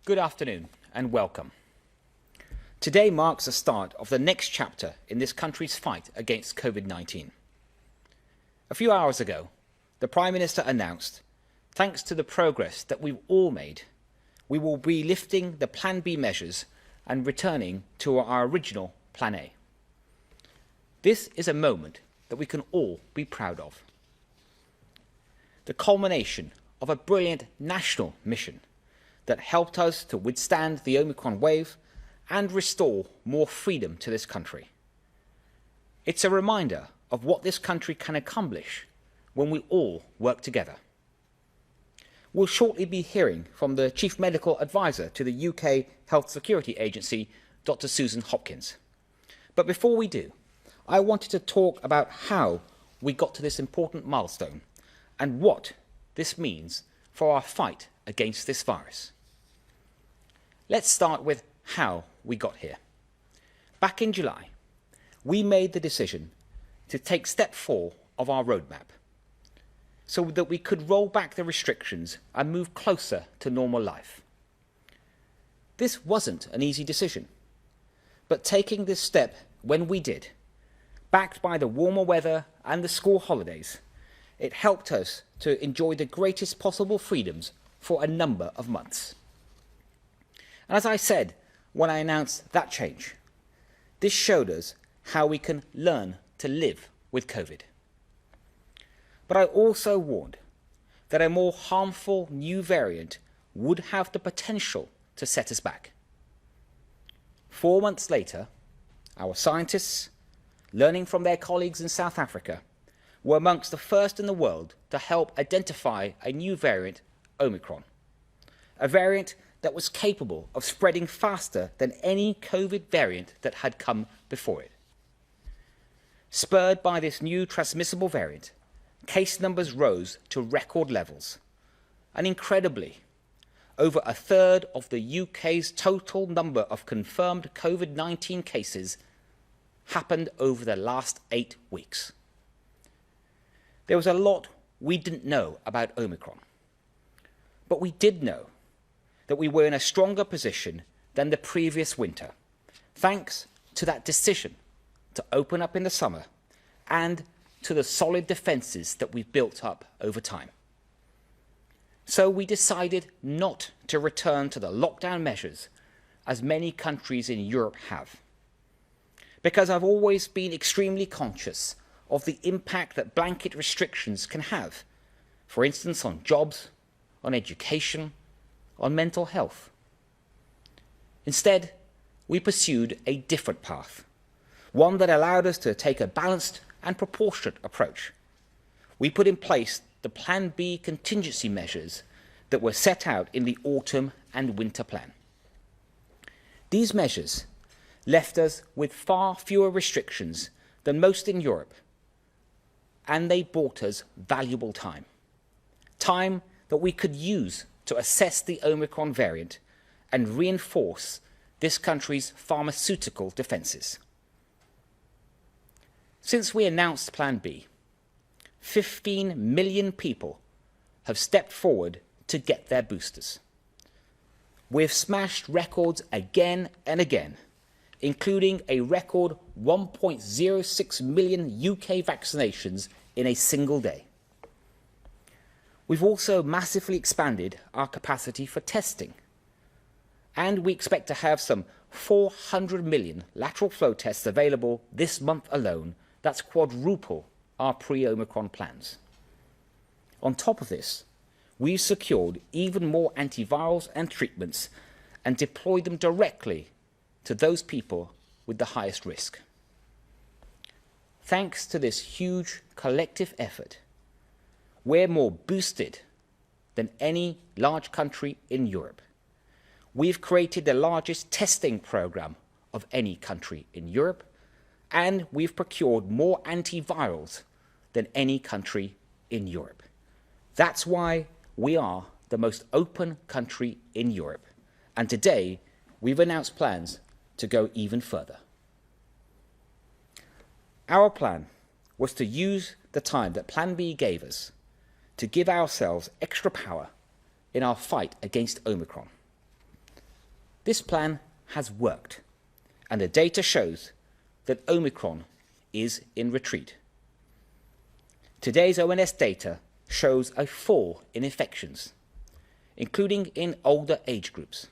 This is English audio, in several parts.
Good afternoon and welcome. Today marks the start of the next chapter in this country's fight against Covid-19. A few hours ago, the Prime Minister announced, thanks to the progress that we've all made, we will be lifting the Plan B measures and returning to our original Plan A. This is a moment that we can all be proud of. The culmination of a brilliant national mission that helped us to withstand the Omicron wave and restore more freedom to this country. It's a reminder of what this country can accomplish when we all work together. We'll shortly be hearing from the Chief Medical Advisor to the UK Health Security Agency, Dr. Susan Hopkins. But before we do, I wanted to talk about how we got to this important milestone and what this means for our fight against this virus. Let's start with how we got here. Back in July, we made the decision to take step 4 of our roadmap so that we could roll back the restrictions and move closer to normal life. This wasn't an easy decision, but taking this step when we did, backed by the warmer weather and the school holidays, it helped us to enjoy the greatest possible freedoms for a number of months. And as I said when I announced that change, this showed us how we can learn to live with COVID. But I also warned that a more harmful new variant would have the potential to set us back. 4 months later, our scientists, learning from their colleagues in South Africa, were amongst the first in the world to help identify a new variant, Omicron, a variant that was capable of spreading faster than any COVID variant that had come before it. Spurred by this new transmissible variant, case numbers rose to record levels, and incredibly, over a third of the UK's total number of confirmed COVID-19 cases happened over the last 8 weeks. There was a lot we didn't know about Omicron, but we did know that we were in a stronger position than the previous winter, thanks to that decision to open up in the summer and to the solid defences that we've built up over time. So we decided not to return to the lockdown measures as many countries in Europe have, because I've always been extremely conscious of the impact that blanket restrictions can have, for instance on jobs, on education, on mental health. Instead, we pursued a different path, one that allowed us to take a balanced and proportionate approach. We put in place the Plan B contingency measures that were set out in the autumn and winter plan. These measures left us with far fewer restrictions than most in Europe, and they bought us valuable time. Time that we could use to assess the Omicron variant and reinforce this country's pharmaceutical defences. Since we announced Plan B, 15 million people have stepped forward to get their boosters. We've smashed records again and again, including a record 1.06 million UK vaccinations in a single day. We've also massively expanded our capacity for testing, and we expect to have some 400 million lateral flow tests available this month alone. That's quadruple our pre-Omicron plans. On top of this, we've secured even more antivirals and treatments and deployed them directly to those people with the highest risk. Thanks to this huge collective effort, we're more boosted than any large country in Europe. We've created the largest testing program of any country in Europe, and we've procured more antivirals than any country in Europe. That's why we are the most open country in Europe, and today we've announced plans to go even further. Our plan was to use the time that Plan B gave us to give ourselves extra power in our fight against Omicron. This plan has worked, and the data shows that Omicron is in retreat. Today's ONS data shows a fall in infections, including in older age groups.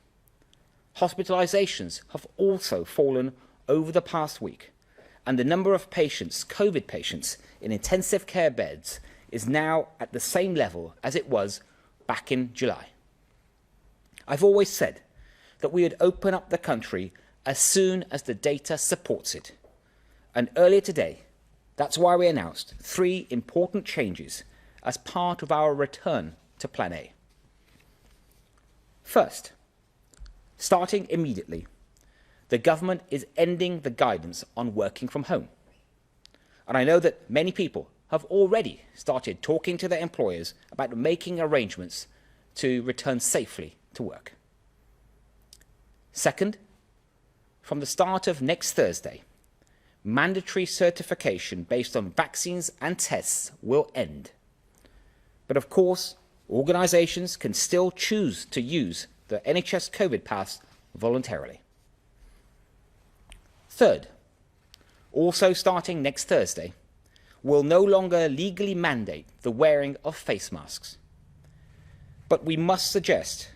Hospitalizations have also fallen over the past week, and the number of patients, COVID patients, in intensive care beds is now at the same level as it was back in July. I've always said that we would open up the country as soon as the data supports it. And earlier today, that's why we announced 3 important changes as part of our return to Plan A. First, starting immediately, the government is ending the guidance on working from home. And I know that many people have already started talking to their employers about making arrangements to return safely to work. Second, from the start of next Thursday, mandatory certification based on vaccines and tests will end. But of course, organisations can still choose to use the NHS COVID Pass voluntarily. Third, also starting next Thursday, we'll no longer legally mandate the wearing of face masks. But we must suggest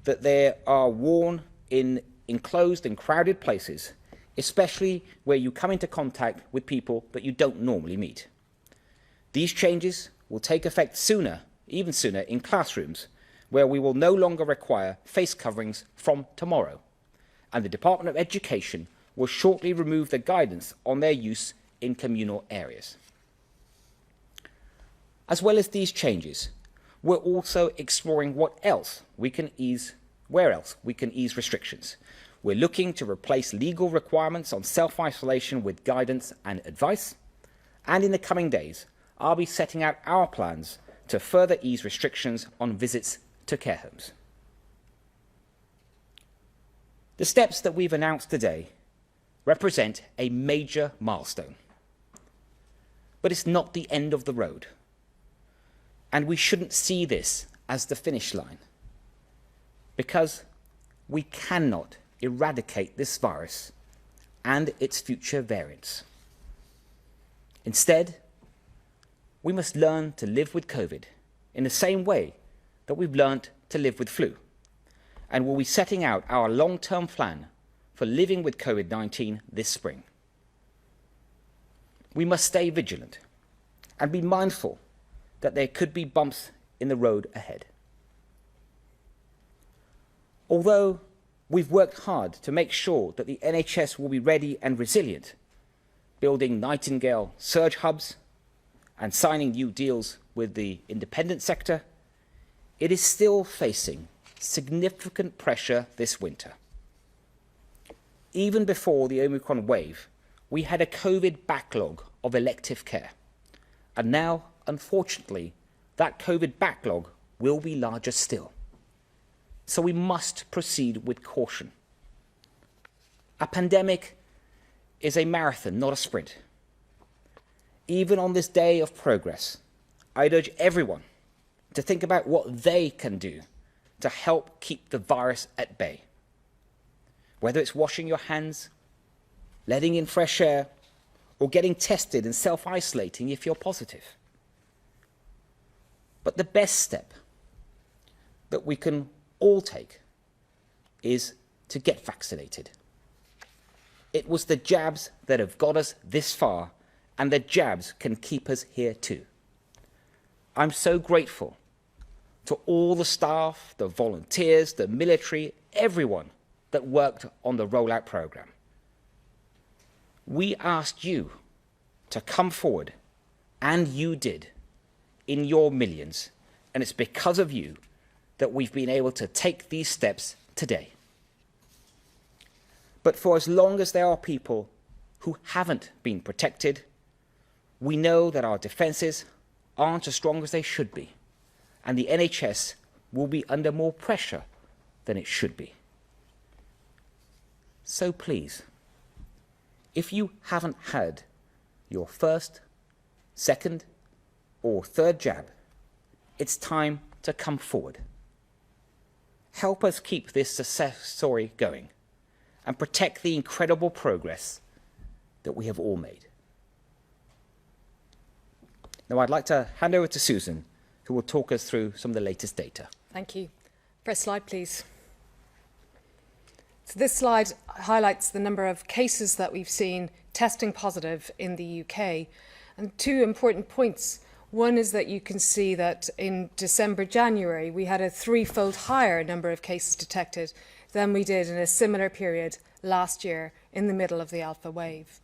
that they are worn in enclosed and crowded places, especially where you come into contact with people that you don't normally meet. These changes will take effect sooner, even sooner, in classrooms, where we will no longer require face coverings from tomorrow, and the Department of Education will shortly remove the guidance on their use in communal areas. As well as these changes, we're also exploring where else we can ease restrictions. We're looking to replace legal requirements on self-isolation with guidance and advice, and in the coming days, I'll be setting out our plans to further ease restrictions on visits to care homes. The steps that we've announced today represent a major milestone. But it's not the end of the road. And we shouldn't see this as the finish line, because we cannot eradicate this virus and its future variants. Instead, we must learn to live with COVID in the same way that we've learned to live with flu, and we'll be setting out our long-term plan for living with COVID-19 this spring. We must stay vigilant and be mindful that there could be bumps in the road ahead. Although we've worked hard to make sure that the NHS will be ready and resilient, building Nightingale surge hubs and signing new deals with the independent sector, it is still facing significant pressure this winter. Even before the Omicron wave, we had a COVID backlog of elective care. And now, unfortunately, that COVID backlog will be larger still. So we must proceed with caution. A pandemic is a marathon, not a sprint. Even on this day of progress, I'd urge everyone to think about what they can do to help keep the virus at bay. Whether it's washing your hands, letting in fresh air, or getting tested and self-isolating if you're positive. But the best step that we can all take is to get vaccinated. It was the jabs that have got us this far, and the jabs can keep us here too. I'm so grateful to all the staff, the volunteers, the military, everyone that worked on the rollout program. We asked you to come forward, and you did, in your millions, and it's because of you that we've been able to take these steps today. But for as long as there are people who haven't been protected, we know that our defences aren't as strong as they should be, and the NHS will be under more pressure than it should be. So please, if you haven't had your first, second, or third jab, it's time to come forward. help us keep this success story going and protect the incredible progress that we have all made. Now I'd like to hand over to Susan, who will talk us through some of the latest data. Thank you. First slide, please. So this slide highlights the number of cases that we've seen testing positive in the UK. And two important points. One is that you can see that in December, January, we had a threefold higher number of cases detected than we did in a similar period last year in the middle of the Alpha wave.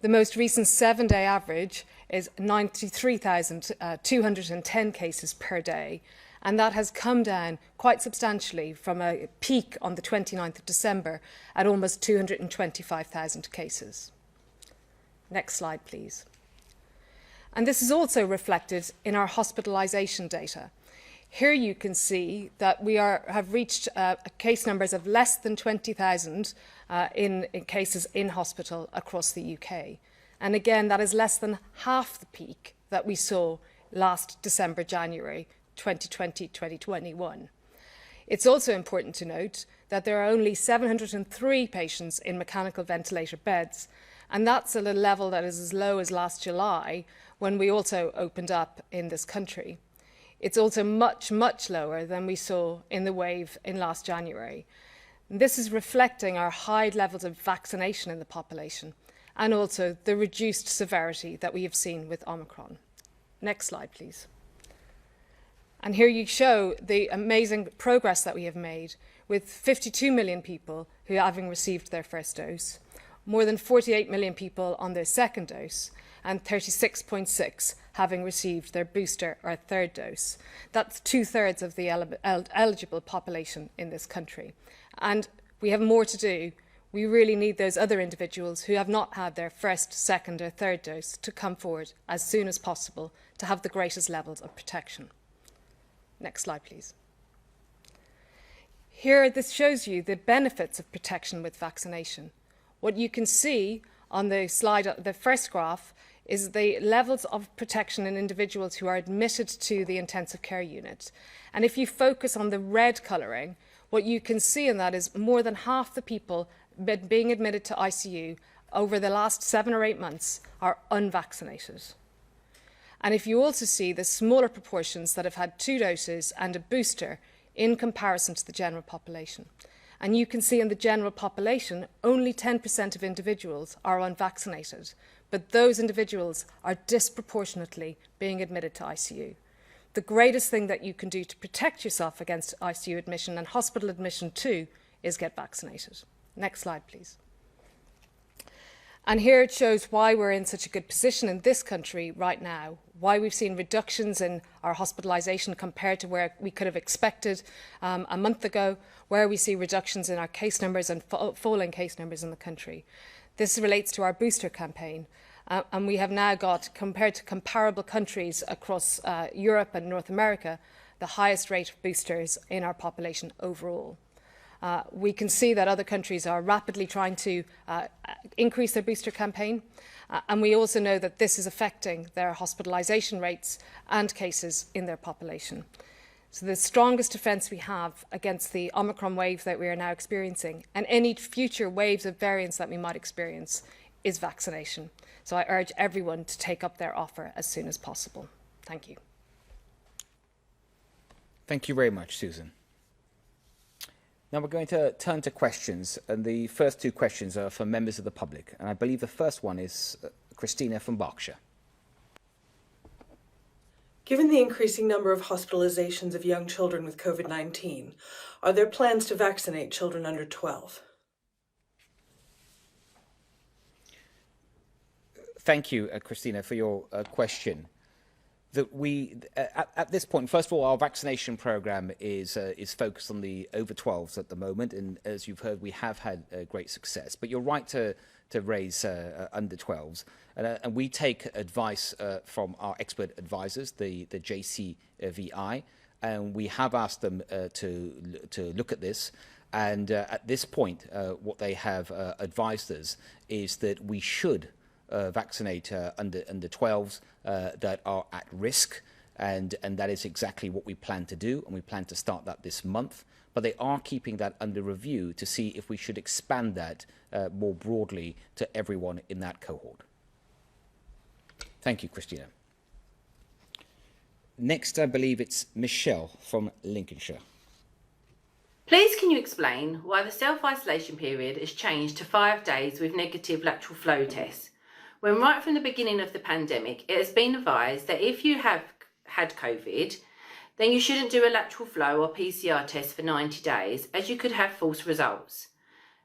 The most recent 7-day average is 93,210 cases per day, and that has come down quite substantially from a peak on the 29th of December at almost 225,000 cases. Next slide, please. And this is also reflected in our hospitalisation data. Here you can see that we have reached case numbers of less than 20,000 in cases in hospital across the UK. And again, that is less than half the peak that we saw last December, January 2020-2021. It's also important to note that there are only 703 patients in mechanical ventilator beds, and that's at a level that is as low as last July, when we also opened up in this country. It's also much, much lower than we saw in the wave in last January. And this is reflecting our high levels of vaccination in the population and also the reduced severity that we have seen with Omicron. Next slide, please. And here you show the amazing progress that we have made with 52 million people who are having received their first dose, more than 48 million people on their second dose, and 36.6 having received their booster or third dose. That's 2/3 of the eligible population in this country. And we have more to do. We really need those other individuals who have not had their first, second or third dose to come forward as soon as possible to have the greatest levels of protection. Next slide, please. Here, this shows you the benefits of protection with vaccination. What you can see on the slide, the first graph, is the levels of protection in individuals who are admitted to the intensive care unit. And if you focus on the red colouring, what you can see in that is more than half the people being admitted to ICU over the last 7 or 8 months are unvaccinated. And if you also see the smaller proportions that have had 2 doses and a booster in comparison to the general population. And you can see in the general population, only 10% of individuals are unvaccinated, but those individuals are disproportionately being admitted to ICU. The greatest thing that you can do to protect yourself against ICU admission and hospital admission too is get vaccinated. Next slide, please. And here it shows why we're in such a good position in this country right now, why we've seen reductions in our hospitalisation compared to where we could have expected a month ago, where we see reductions in our case numbers and falling case numbers in the country. This relates to our booster campaign. And we have now got, compared to comparable countries across Europe and North America, the highest rate of boosters in our population overall. We can see that other countries are rapidly trying to increase their booster campaign. And we also know that this is affecting their hospitalisation rates and cases in their population. So the strongest defence we have against the Omicron wave that we are now experiencing and any future waves of variants that we might experience is vaccination. So I urge everyone to take up their offer as soon as possible. Thank you. Thank you very much, Susan. Now we're going to turn to questions, and the first 2 questions are from members of the public. And I believe the first one is Christina from Berkshire. Given the increasing number of hospitalizations of young children with COVID-19, are there plans to vaccinate children under 12? Thank you, Christina, for your question. That we, at this point, first of all, our vaccination program is focused on the over 12s at the moment, and as you've heard, we have had great success. But you're right to raise under 12s, and we take advice from our expert advisors, the JCVI, and we have asked them to look at this. And at this point, what they have advised us is that we should vaccinate under 12s that are at risk, and that is exactly what we plan to do, and we plan to start that this month. but they are keeping that under review to see if we should expand that more broadly to everyone in that cohort. Thank you, Christina. Next, I believe it's Michelle from Lincolnshire. Please can you explain why the self-isolation period has changed to 5 days with negative lateral flow tests, when right from the beginning of the pandemic it has been advised that if you have had COVID, then you shouldn't do a lateral flow or PCR test for 90 days as you could have false results.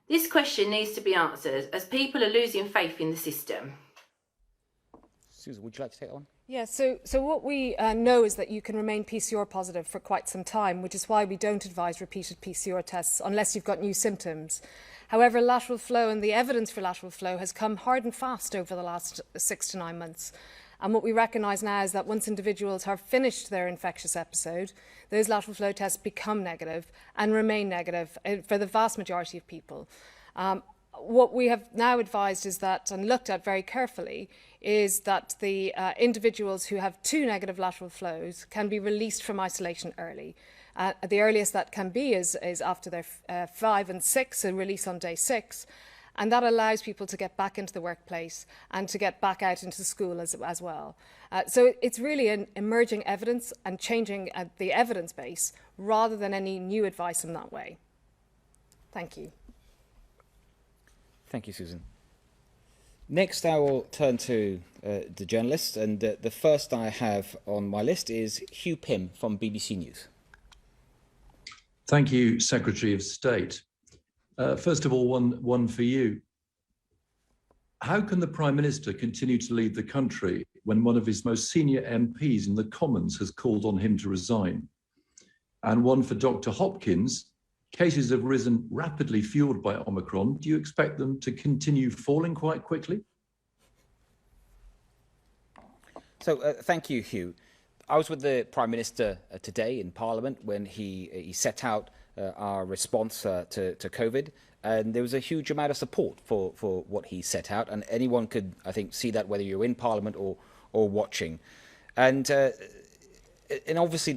This question needs to be answered as people are losing faith in the system. Susan, would you like to take that one? Yeah, so what we know is that you can remain PCR positive for quite some time, which is why we don't advise repeated PCR tests unless you've got new symptoms. However, lateral flow and the evidence for lateral flow has come hard and fast over the last 6 to 9 months. And what we recognise now is that once individuals have finished their infectious episode, those lateral flow tests become negative and remain negative for the vast majority of people. What we have now advised is that, and looked at very carefully, is that the individuals who have 2 negative lateral flows can be released from isolation early. The earliest that can be is after they're 5 and 6, a release on day 6. And that allows people to get back into the workplace and to get back out into school as well. So it's really an emerging evidence and changing the evidence base rather than any new advice in that way. Thank you. Thank you, Susan. Next, I will turn to the journalists, and the first I have on my list is Hugh Pym from BBC News. Thank you, Secretary of State. First of all, one for you. How can the Prime Minister continue to lead the country when one of his most senior MPs in the Commons has called on him to resign? And one for Dr. Hopkins. Cases have risen rapidly, fueled by Omicron. Do you expect them to continue falling quite quickly? So thank you, Hugh. I was with the Prime Minister today in Parliament when he set out our response to COVID, and there was a huge amount of support for what he set out, and anyone could, I think, see that whether you're in Parliament or watching. And obviously,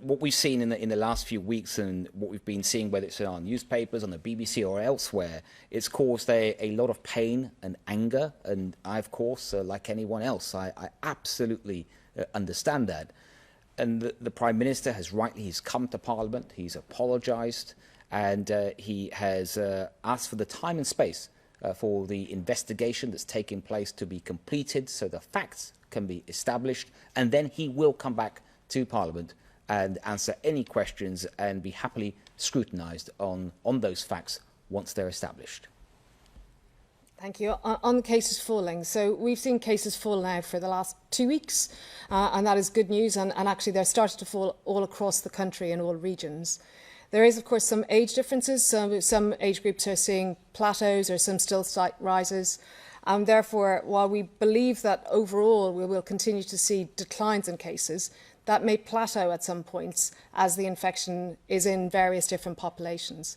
what we've seen in the last few weeks and what we've been seeing, whether it's in our newspapers, on the BBC or elsewhere, it's caused a lot of pain and anger. And I, of course, like anyone else, I absolutely understand that. And the Prime Minister has he's come to Parliament, he's apologised, and he has asked for the time and space for the investigation that's taking place to be completed so the facts can be established, and then he will come back to Parliament and answer any questions and be happily scrutinised on those facts once they're established. Thank you. On the cases falling, so we've seen cases fall now for the last 2 weeks, and that is good news, and actually they're starting to fall all across the country in all regions. There is, of course, some age differences. Some age groups are seeing plateaus or some still slight rises. Therefore, while we believe that overall we will continue to see declines in cases, that may plateau at some points as the infection is in various different populations.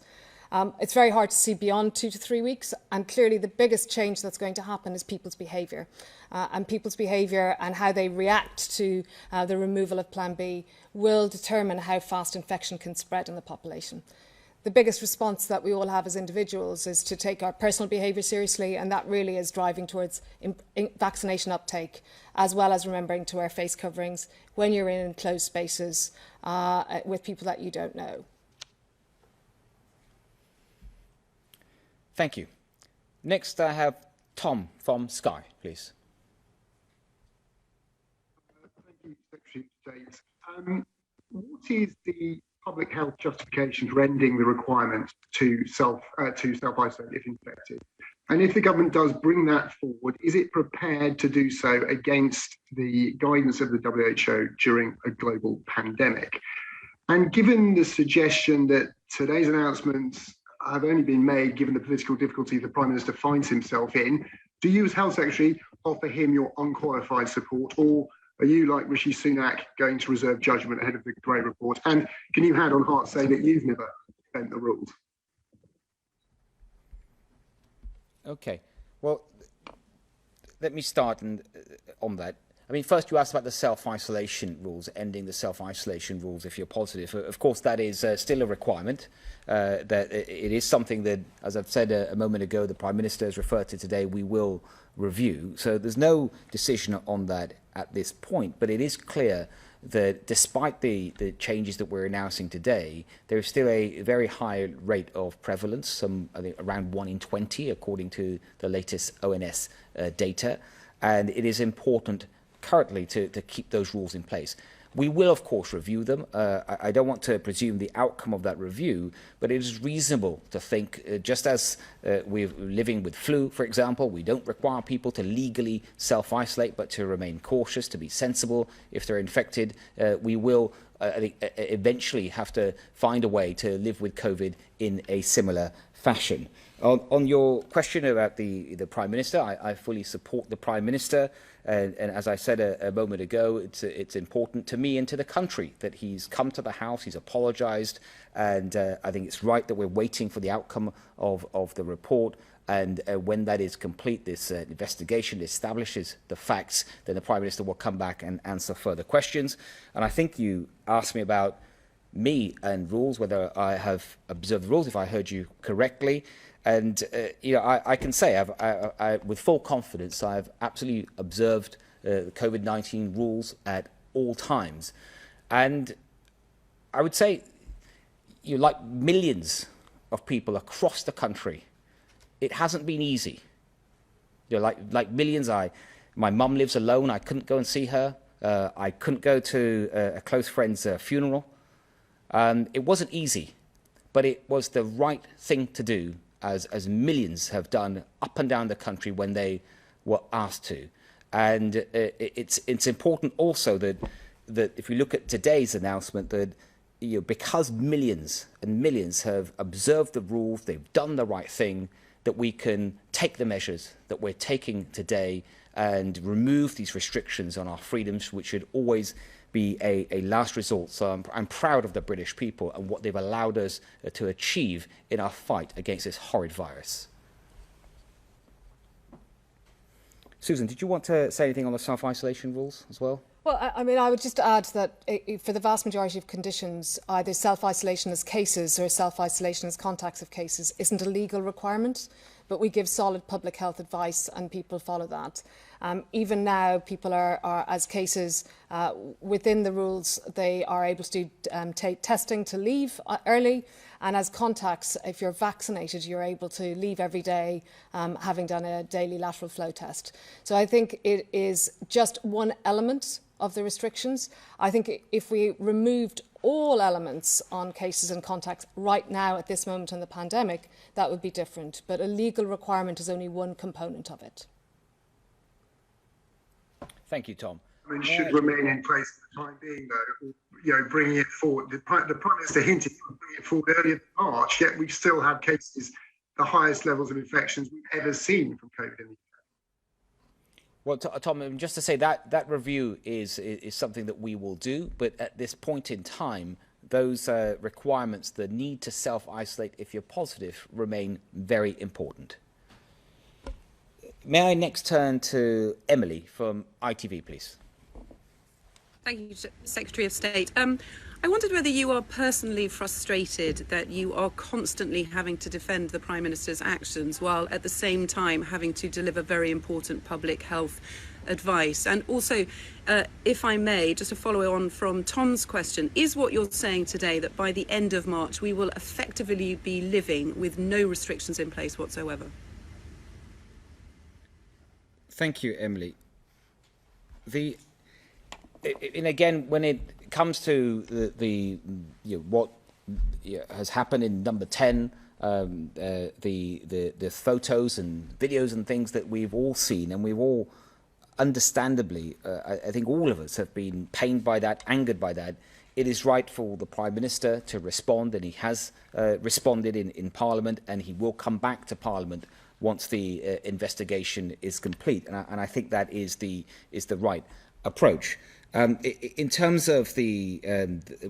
It's very hard to see beyond 2 to 3 weeks, and clearly the biggest change that's going to happen is people's behaviour. And people's behaviour and how they react to the removal of Plan B will determine how fast infection can spread in the population. The biggest response that we all have as individuals is to take our personal behaviour seriously, and that really is driving towards vaccination uptake, as well as remembering to wear face coverings when you're in enclosed spaces with people that you don't know. Thank you. Next, I have Tom from Sky, please. Thank you, Secretary of State. What is the public health justification for ending the requirement to self-isolate if infected? And if the government does bring that forward, is it prepared to do so against the guidance of the WHO during a global pandemic? And given the suggestion that today's announcements have only been made given the political difficulties the Prime Minister finds himself in, do you as Health Secretary offer him your unqualified support, or are you, like Rishi Sunak, going to reserve judgment ahead of the Grey Report? And can you hand on heart say that you've never bent the rules? Okay, well, let me start on that. I mean, first you asked about the self-isolation rules, ending the self-isolation rules if you're positive. Of course, that is still a requirement. That it is something that, as I've said a moment ago, the Prime Minister has referred to today, we will review. So there's no decision on that at this point, but it is clear that despite the changes that we're announcing today, there is still a very high rate of prevalence, I think around 1 in 20, according to the latest ONS data. And it is important currently to keep those rules in place. We will, of course, review them. I don't want to presume the outcome of that review, but it is reasonable to think, just as we're living with flu, for example, we don't require people to legally self-isolate, but to remain cautious, to be sensible. If they're infected, we will I think, eventually have to find a way to live with COVID in a similar fashion. On your question about the Prime Minister, I fully support the Prime Minister. And as I said a moment ago, it's important to me and to the country that he's come to the House, he's apologised, and I think it's right that we're waiting for the outcome of the report. And when that is complete, this investigation establishes the facts, then the Prime Minister will come back and answer further questions. And I think you asked me about me and rules, whether I have observed the rules, if I heard you correctly. And I can say, with full confidence, I've absolutely observed the COVID-19 rules at all times. And I would say, like millions of people across the country, it hasn't been easy. Like millions, my mum lives alone. I couldn't go and see her. I couldn't go to a close friend's funeral. It wasn't easy, but it was the right thing to do, as millions have done up and down the country when they were asked to. And it's important also that if you look at today's announcement, that because millions and millions have observed the rules, they've done the right thing, that we can take the measures that we're taking today and remove these restrictions on our freedoms, which should always be a last resort. So I'm proud of the British people and what they've allowed us to achieve in our fight against this horrid virus. Susan, did you want to say anything on the self-isolation rules as well? Well, I mean, I would just add that for the vast majority of conditions, either self-isolation as cases or self-isolation as contacts of cases isn't a legal requirement, but we give solid public health advice and people follow that. Even now, people are as cases within the rules, they are able to take testing to leave early, and as contacts, if you're vaccinated, you're able to leave every day having done a daily lateral flow test. So I think it is just one element of the restrictions. I think if we removed all elements on cases and contacts right now at this moment in the pandemic, that would be different. But a legal requirement is only one component of it. Thank you, Tom. I mean, should remain in place for the time being, though, bringing it forward. The Prime Minister hinted at bringing it forward earlier in March, yet we still have cases, the highest levels of infections we've ever seen from COVID in the UK. Well, Tom, just to say that review is something that we will do, but at this point in time, those requirements, the need to self-isolate if you're positive, remain very important. May I next turn to Emily from ITV, please? Thank you, Secretary of State. I wondered whether you are personally frustrated that you are constantly having to defend the Prime Minister's actions while at the same time having to deliver very important public health advice. And also, if I may, just to follow on from Tom's question, is what you're saying today that by the end of March we will effectively be living with no restrictions in place whatsoever? Thank you, Emily. And again, when it comes to what has happened in number 10, the photos and videos and things that we've all seen, and we've all understandably, I think all of us have been pained by that, angered by that. It is right for the Prime Minister to respond, and he has responded in Parliament, and he will come back to Parliament once the investigation is complete. And I think that is the right approach. In terms of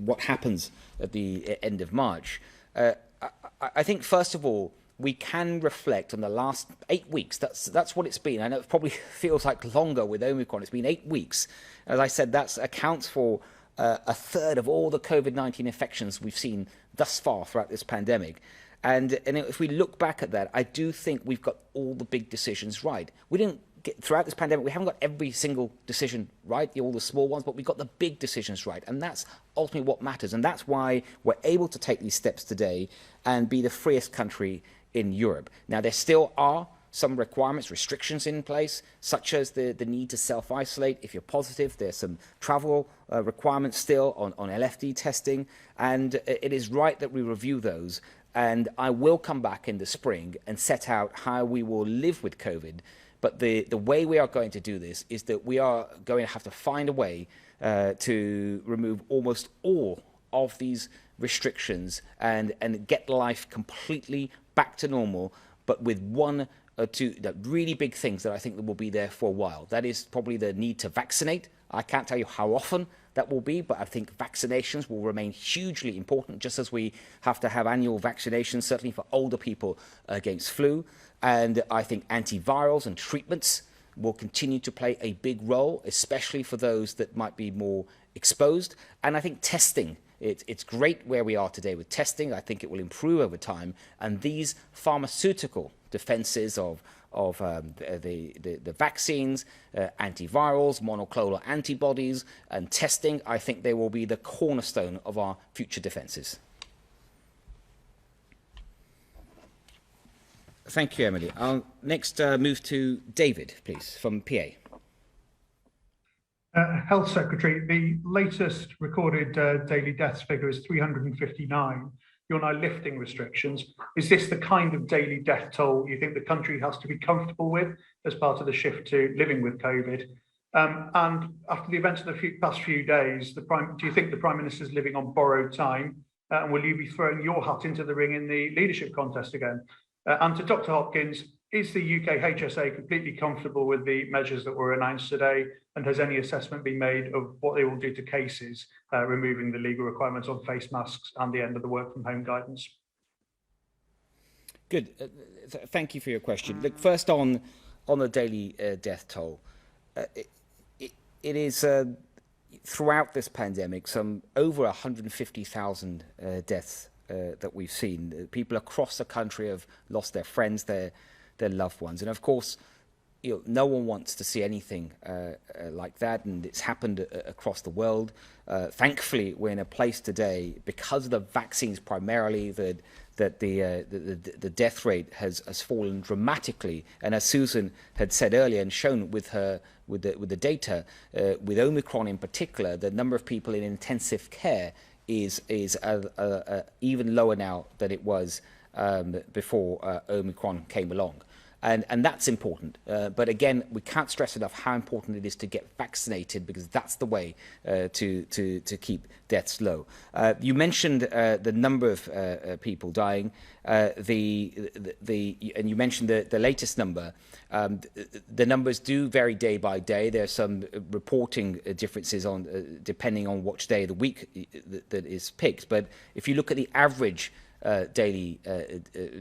what happens at the end of March, I think, first of all, we can reflect on the last 8 weeks. That's what it's been. I know it probably feels like longer with Omicron. It's been 8 weeks. As I said, that accounts for a third of all the COVID-19 infections we've seen thus far throughout this pandemic. And if we look back at that, I do think we've got all the big decisions right. We didn't get, throughout this pandemic, we haven't got every single decision right, all the small ones, but we got the big decisions right. And that's ultimately what matters. And that's why we're able to take these steps today and be the freest country in Europe. Now, there still are some requirements, restrictions in place, such as the need to self-isolate. If you're positive, there's some travel requirements still on LFD testing. And it is right that we review those. And I will come back in the spring and set out how we will live with COVID. But the way we are going to do this is that we are going to have to find a way to remove almost all of these restrictions and get life completely back to normal, but with one or two really big things that I think that will be there for a while. That is probably the need to vaccinate. I can't tell you how often that will be, but I think vaccinations will remain hugely important, just as we have to have annual vaccinations, certainly for older people against flu. And I think antivirals and treatments will continue to play a big role, especially for those that might be more exposed. And I think testing, it's great where we are today with testing. I think it will improve over time. And these pharmaceutical defenses of the vaccines, antivirals, monoclonal antibodies, and testing, I think they will be the cornerstone of our future defenses. Thank you, Emily. I'll next move to David, please, from PA. Health Secretary, the latest recorded daily deaths figure is 359. You're now lifting restrictions. Is this the kind of daily death toll you think the country has to be comfortable with as part of the shift to living with COVID? And after the events of the past few days, do you think the Prime Minister is living on borrowed time? And will you be throwing your hat into the ring in the leadership contest again? And to Dr. Hopkins, is the UK HSA completely comfortable with the measures that were announced today? And has any assessment been made of what they will do to cases, removing the legal requirements on face masks and the end of the work from home guidance? Good. Thank you for your question. Look, first on the daily death toll, it is throughout this pandemic, some over 150,000 deaths that we've seen. People across the country have lost their friends, their loved ones. And of course, no one wants to see anything like that, and it's happened across the world. Thankfully, we're in a place today, because of the vaccines primarily, that the death rate has fallen dramatically. And as Susan had said earlier and shown with the data, with Omicron in particular, the number of people in intensive care is even lower now than it was before Omicron came along. And that's important. But again, we can't stress enough how important it is to get vaccinated, because that's the way to keep deaths low. You mentioned the number of people dying, and you mentioned the latest number. The numbers do vary day by day. There's some reporting differences on depending on which day of the week that is picked. But if you look at the average daily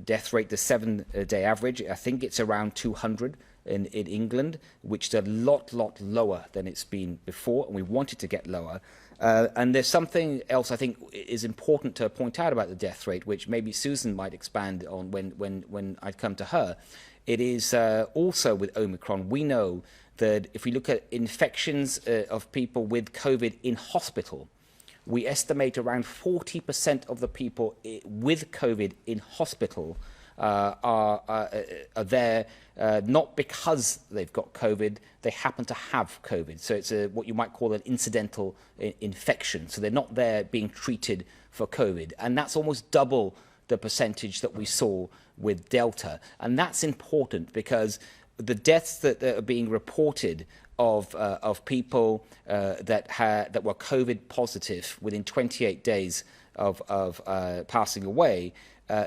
death rate, the 7-day average, I think it's around 200 in England, which is a lot lower than it's been before, and we want it to get lower. And there's something else I think is important to point out about the death rate, which maybe Susan might expand on when I come to her. It is also with Omicron, we know that if we look at infections of people with COVID in hospital, we estimate around 40% of the people with COVID in hospital are there not because they've got COVID, they happen to have COVID. So it's what you might call an incidental infection. So they're not there being treated for COVID. And that's almost double the percentage that we saw with Delta. And that's important because the deaths that are being reported of people that were COVID positive within 28 days of passing away,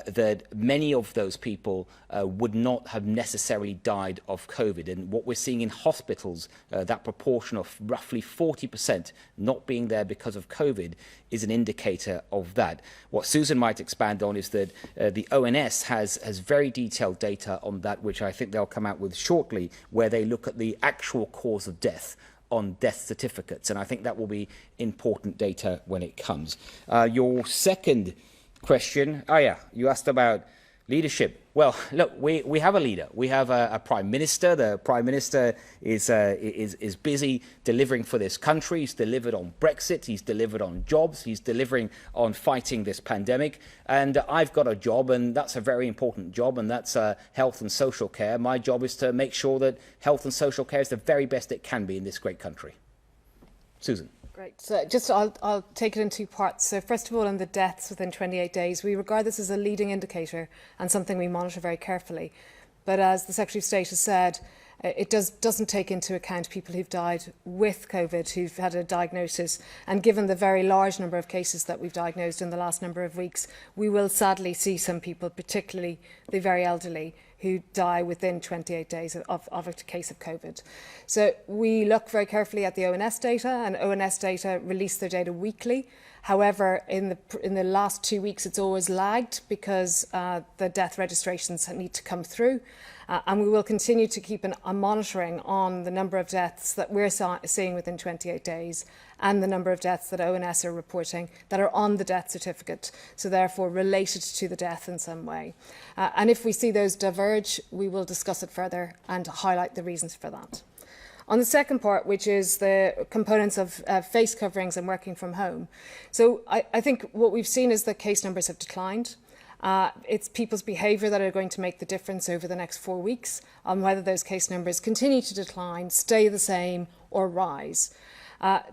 that many of those people would not have necessarily died of COVID. And what we're seeing in hospitals, that proportion of roughly 40% not being there because of COVID, is an indicator of that. What Susan might expand on is that the ONS has very detailed data on that, which I think they'll come out with shortly, where they look at the actual cause of death on death certificates. And I think that will be important data when it comes. Your second question, you asked about leadership. Well, look, we have a leader. We have a prime minister. The prime minister is busy delivering for this country. He's delivered on Brexit. He's delivered on jobs. He's delivering on fighting this pandemic. And I've got a job, and that's a very important job, and that's health and social care. My job is to make sure that health and social care is the very best it can be in this great country. Susan. Great. So I'll take it in two parts. So first of all, on the deaths within 28 days, we regard this as a leading indicator and something we monitor very carefully. But as the Secretary of State has said, it doesn't take into account people who've died with COVID, who've had a diagnosis. And given the very large number of cases that we've diagnosed in the last number of weeks, we will sadly see some people, particularly the very elderly, who die within 28 days of a case of COVID. So we look very carefully at the ONS data, and ONS data release their data weekly. However, in the last 2 weeks, it's always lagged because the death registrations need to come through. And we will continue to keep a monitoring on the number of deaths that we're seeing within 28 days and the number of deaths that ONS are reporting that are on the death certificate, so therefore related to the death in some way. And if we see those diverge, we will discuss it further and highlight the reasons for that. On the second part, which is the components of face coverings and working from home. So I think what we've seen is that case numbers have declined. It's people's behaviour that are going to make the difference over the next 4 weeks on whether those case numbers continue to decline, stay the same or rise.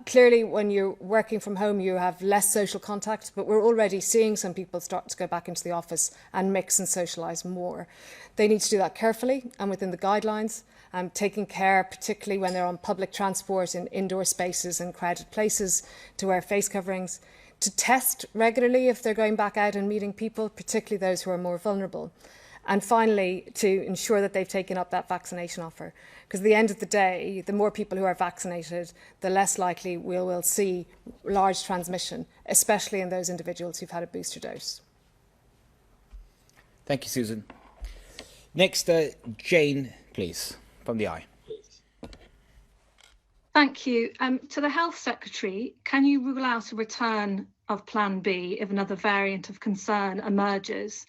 Clearly, when you're working from home, you have less social contact, but we're already seeing some people start to go back into the office and mix and socialise more. They need to do that carefully and within the guidelines, taking care, particularly when they're on public transport in indoor spaces and crowded places, to wear face coverings, to test regularly if they're going back out and meeting people, particularly those who are more vulnerable. And finally, to ensure that they've taken up that vaccination offer. Because at the end of the day, the more people who are vaccinated, the less likely we will see large transmission, especially in those individuals who've had a booster dose. Thank you, Susan. Next, Jane, please, from the Eye. Thank you. To the Health Secretary, can you rule out a return of Plan B if another variant of concern emerges?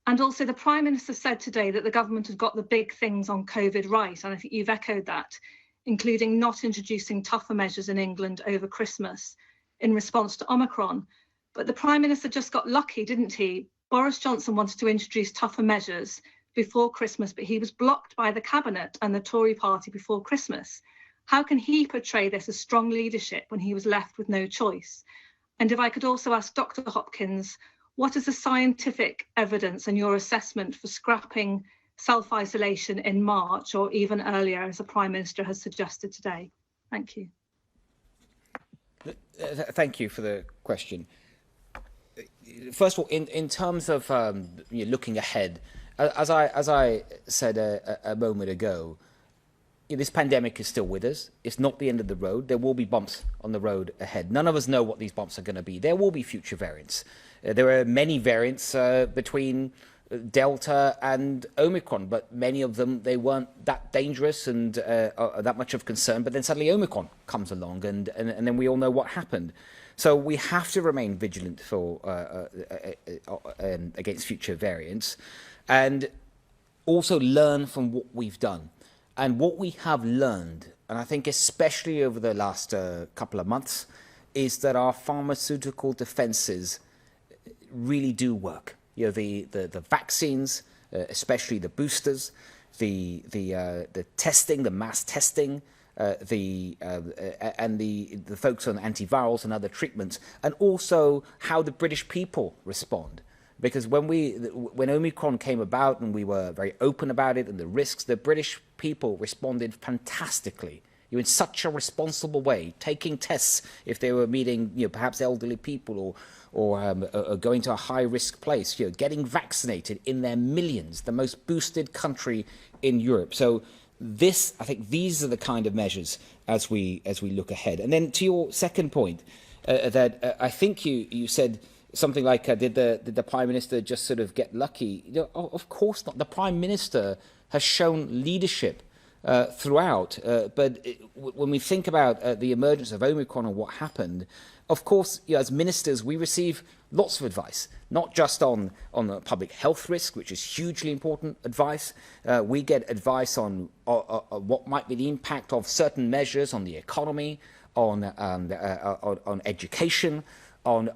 And also, the Prime Minister said today that the government has got the big things on COVID right, and I think you've echoed that, including not introducing tougher measures in England over Christmas in response to Omicron. But the Prime Minister just got lucky, didn't he? Boris Johnson wanted to introduce tougher measures before Christmas, but he was blocked by the Cabinet and the Tory party before Christmas. How can he portray this as strong leadership when he was left with no choice? And if I could also ask Dr. Hopkins, what is the scientific evidence and your assessment for scrapping self-isolation in March or even earlier, as the Prime Minister has suggested today? Thank you. Thank you for the question. First of all, in terms of looking ahead, as I said a moment ago, this pandemic is still with us. It's not the end of the road. There will be bumps on the road ahead. None of us know what these bumps are going to be. There will be future variants. There are many variants between Delta and Omicron, but many of them, they weren't that dangerous and that much of concern. But then suddenly Omicron comes along, and then we all know what happened. So we have to remain vigilant for against future variants, and also learn from what we've done. And what we have learned, and I think especially over the last couple of months, is that our pharmaceutical defences really do work. You know, the vaccines, especially the boosters, the testing, the mass testing, and the focus on antivirals and other treatments, and also how the British people respond. Because when Omicron came about and we were very open about it and the risks, the British people responded fantastically in such a responsible way, taking tests if they were meeting, perhaps elderly people or going to a high-risk place, getting vaccinated in their millions, the most boosted country in Europe. So I think these are the kind of measures as we look ahead. And then to your second point, that I think you said something like, did the Prime Minister just sort of get lucky? Of course not. The Prime Minister has shown leadership throughout. But when we think about the emergence of Omicron and what happened, of course, as ministers, we receive lots of advice, not just on the public health risk, which is hugely important advice. We get advice on what might be the impact of certain measures on the economy, on education, on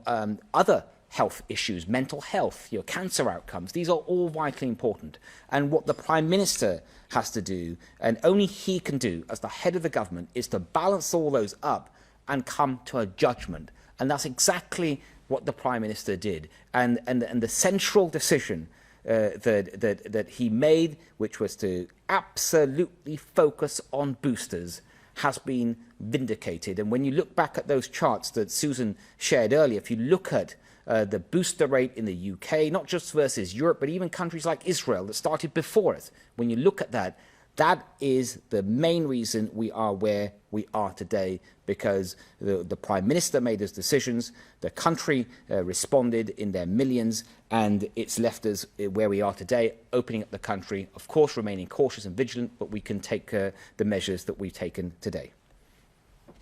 other health issues, mental health, cancer outcomes. These are all vitally important. And what the Prime Minister has to do, and only he can do as the head of the government, is to balance all those up and come to a judgment. And that's exactly what the Prime Minister did. And the central decision that he made, which was to absolutely focus on boosters, has been vindicated. And when you look back at those charts that Susan shared earlier, if you look at the booster rate in the UK, not just versus Europe, but even countries like Israel that started before us, when you look at that, that is the main reason we are where we are today, because the Prime Minister made those decisions, the country responded in their millions, and it's left us where we are today, opening up the country, of course remaining cautious and vigilant, but we can take the measures that we've taken today.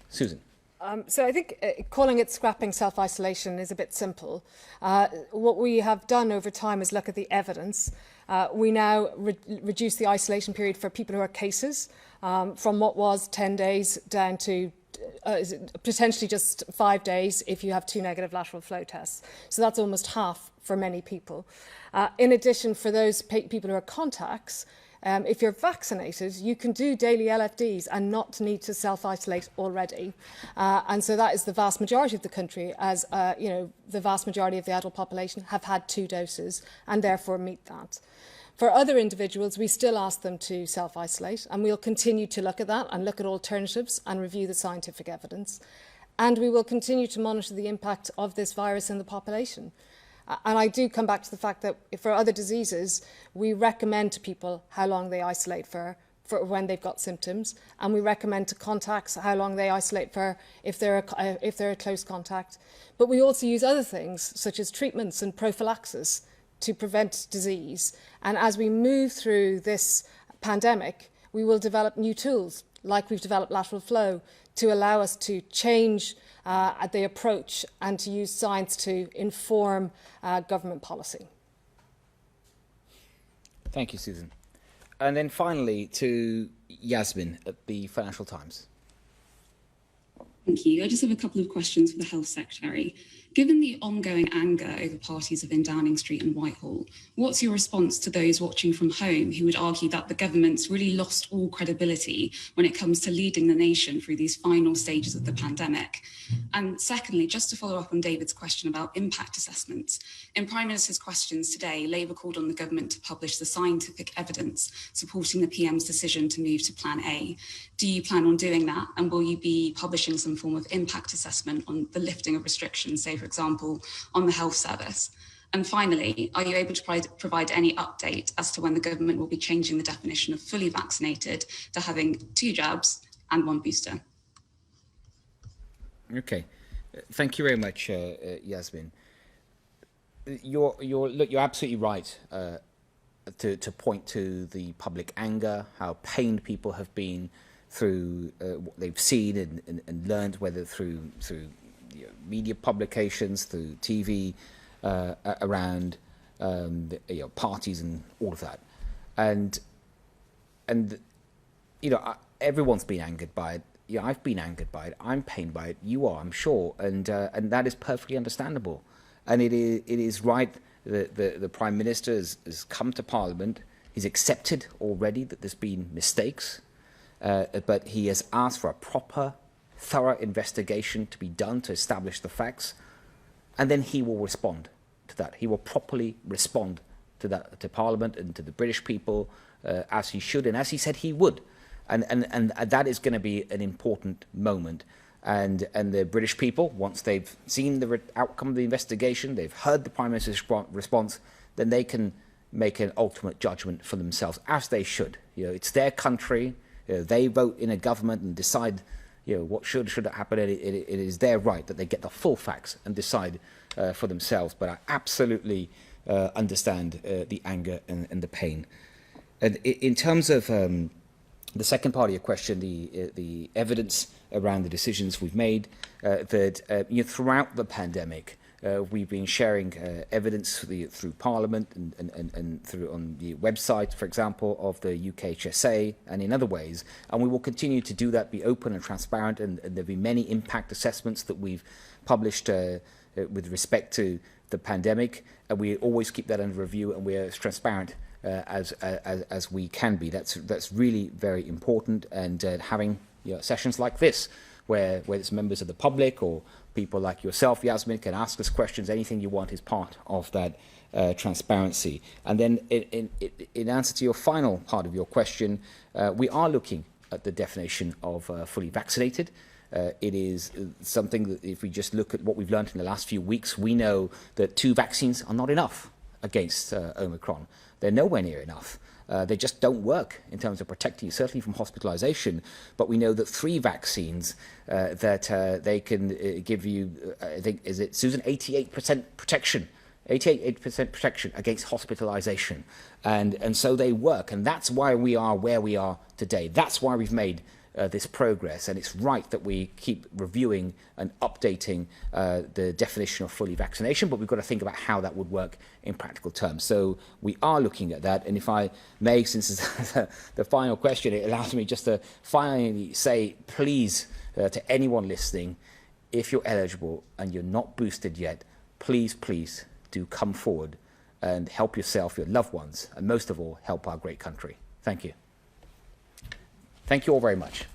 Susan. So I think calling it scrapping self-isolation is a bit simple. What we have done over time is look at the evidence. We now reduce the isolation period for people who are cases from what was 10 days down to potentially just 5 days if you have 2 negative lateral flow tests. So that's almost half for many people. In addition, for those people who are contacts, if you're vaccinated, you can do daily LFDs and not need to self-isolate already. And so that is the vast majority of the country, as the vast majority of the adult population have had 2 doses and therefore meet that. For other individuals, we still ask them to self-isolate, and we'll continue to look at that and look at alternatives and review the scientific evidence. And we will continue to monitor the impact of this virus in the population. And I do come back to the fact that for other diseases, we recommend to people how long they isolate for when they've got symptoms, and we recommend to contacts how long they isolate for if they're a close contact. But we also use other things, such as treatments and prophylaxis, to prevent disease. And as we move through this pandemic, we will develop new tools, like we've developed lateral flow, to allow us to change the approach and to use science to inform government policy. Thank you, Susan. And then finally to Yasmin at the Financial Times. Thank you. I just have a couple of questions for the Health Secretary. Given the ongoing anger over parties in Downing Street and Whitehall, what's your response to those watching from home who would argue that the government's really lost all credibility when it comes to leading the nation through these final stages of the pandemic? And secondly, just to follow up on David's question about impact assessments, in Prime Minister's questions today, Labour called on the government to publish the scientific evidence supporting the PM's decision to move to Plan A. Do you plan on doing that? And will you be publishing some form of impact assessment on the lifting of restrictions, say, for example, on the health service? And finally, are you able to provide any update as to when the government will be changing the definition of fully vaccinated to having 2 jabs and 1 booster? Okay, thank you very much, Yasmin. You're absolutely right to point to the public anger, how pained people have been through what they've seen and learned, whether through media publications, through TV, around parties and all of that, and everyone's been angered by it. I've been angered by it. I'm pained by it. You are, I'm sure, and that is perfectly understandable. And it is right that the Prime Minister has come to Parliament. He's accepted already that there's been mistakes, but he has asked for a proper, thorough investigation to be done to establish the facts, and then he will respond to that. He will properly respond to that, to Parliament and to the British people, as he should and as he said he would. And that is going to be an important moment. And the British people, once they've seen the outcome of the investigation, they've heard the Prime Minister's response, then they can make an ultimate judgment for themselves, as they should. It's their country. They vote in a government and decide what should happen. It is their right that they get the full facts and decide for themselves. But I absolutely understand the anger and the pain. And in terms of the second part of your question, the evidence around the decisions we've made, that throughout the pandemic, we've been sharing evidence through Parliament and through on the website, for example, of the UKHSA and in other ways. And we will continue to do that, be open and transparent, and there'll be many impact assessments that we've published with respect to the pandemic. And we always keep that under review, and we're as transparent as we can be. That's really very important. And having sessions like this, where it's members of the public or people like yourself, Yasmin, can ask us questions. Anything you want is part of that transparency. And then in answer to your final part of your question, we are looking at the definition of fully vaccinated. It is something that if we just look at what we've learned in the last few weeks, we know that 2 vaccines are not enough against Omicron. They're nowhere near enough. They just don't work in terms of protecting you, certainly from hospitalization. But we know that 3 vaccines that they can give you, I think, is it, Susan, 88% protection. 88% protection against hospitalization. And so they work. And that's why we are where we are today. That's why we've made this progress. And it's right that we keep reviewing and updating the definition of fully vaccination, but we've got to think about how that would work in practical terms. So we are looking at that. And if I may, since it's the final question, it allows me just to finally say, please, to anyone listening, if you're eligible and you're not boosted yet, please do come forward and help yourself, your loved ones, and most of all, help our great country. Thank you. Thank you all very much.